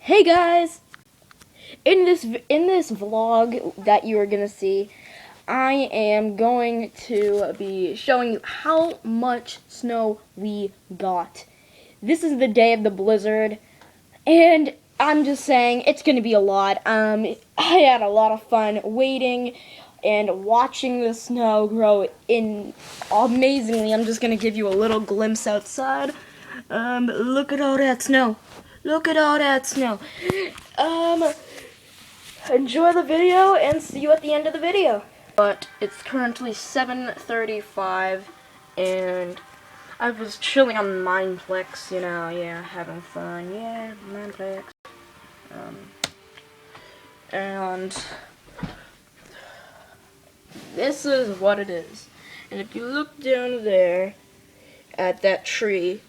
Hey guys! In this vlog that you are gonna see, I am going to be showing you how much snow we got. This is the day of the blizzard, and I'm just saying it's gonna be a lot. I had a lot of fun waiting and watching the snow grow in amazingly. I'm just gonna give you a little glimpse outside. Look at all that snow. Look at all that snow. Enjoy the video and see you at the end of the video. But it's currently 7:35 and I was chilling on Mineplex, having fun. Yeah, Mineplex. And this is what it is. And if you look down there at that tree,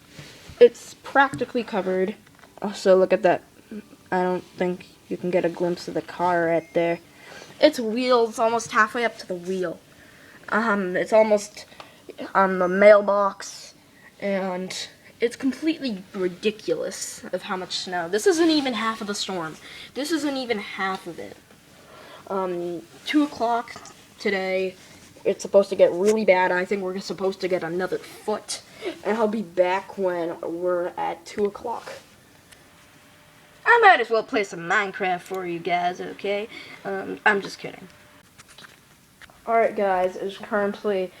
it's practically covered. Also, look at that. I don't think you can get a glimpse of the car right there. Its wheel's almost halfway up to the wheel. It's almost on the mailbox, and it's completely ridiculous of how much snow. This isn't even half of the storm. This isn't even half of it. 2 o'clock today, it's supposed to get really bad. I think we're supposed to get another foot, and I'll be back when we're at 2 o'clock. I might as well play some Minecraft for you guys, okay? I'm just kidding. Alright guys, it's currently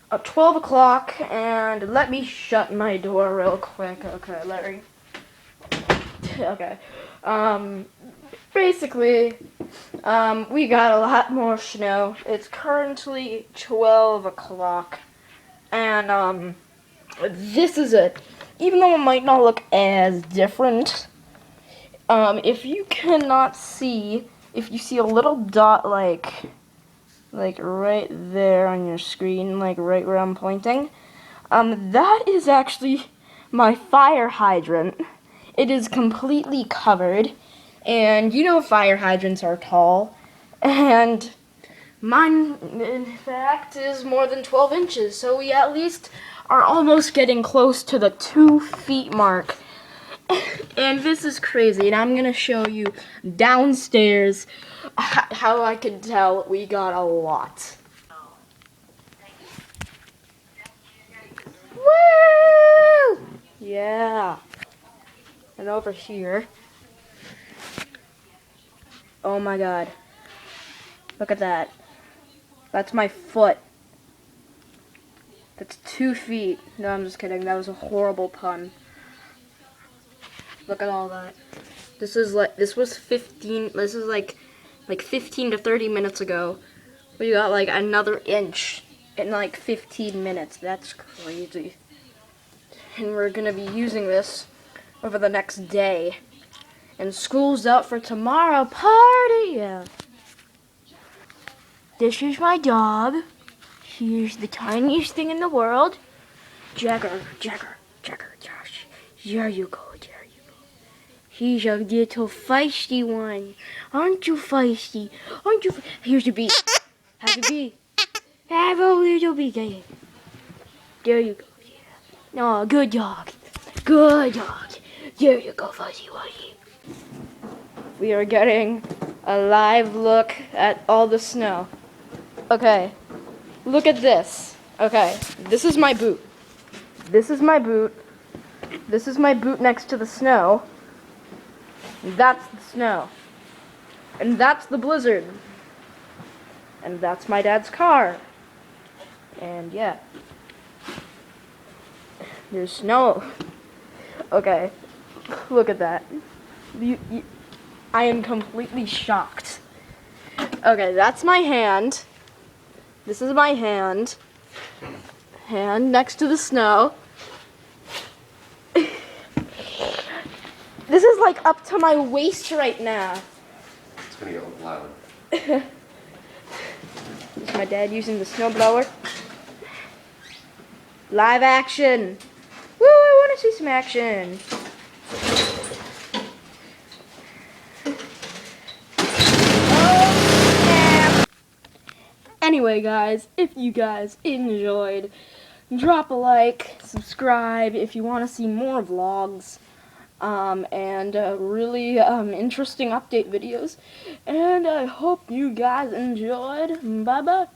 12 o'clock, and let me shut my door real quick. Okay, Larry. Okay. Basically, we got a lot more snow. It's currently 12 o'clock, and, this is it. Even though it might not look as different, if you cannot see, if you see a little dot like right there on your screen, like right where I'm pointing, that is actually my fire hydrant. It is completely covered, and you know fire hydrants are tall, and mine, in fact, is more than 12 inches, so we at least are almost getting close to the 2 feet mark. And this is crazy, and I'm gonna show you downstairs how I can tell we got a lot. Woo! Yeah. And over here. Oh my god. Look at that. That's my foot. That's 2 feet. No, I'm just kidding. That was a horrible pun. Look at all that. This is like 15 to 30 minutes ago. We got like another inch in like 15 minutes. That's crazy. And we're gonna be using this over the next day. And school's out for tomorrow. Party! Yeah. This is my dog. He's the tiniest thing in the world. Jagger, Josh. There you go. He's a little feisty one. Aren't you feisty? Here's a bee. Have a bee. Have a little bee. There you go. Yeah. No, good dog. Good dog. There you go, Fuzzy Wuzzy. We are getting a live look at all the snow. Okay. Look at this. Okay. This is my boot. This is my boot. This is my boot next to the snow. That's the snow. And that's the blizzard. And that's my dad's car. And yeah. There's snow. Okay. Look at that. I am completely shocked. Okay, that's my hand. This is my hand. Hand next to the snow. This is like up to my waist right now. It's gonna get loud. This is my dad using the snowblower. Live action. Woo, I want to see some action. Oh, yeah. Anyway, guys, if you guys enjoyed, drop a like, subscribe if you want to see more vlogs. and really interesting update videos. And I hope you guys enjoyed. Bye bye.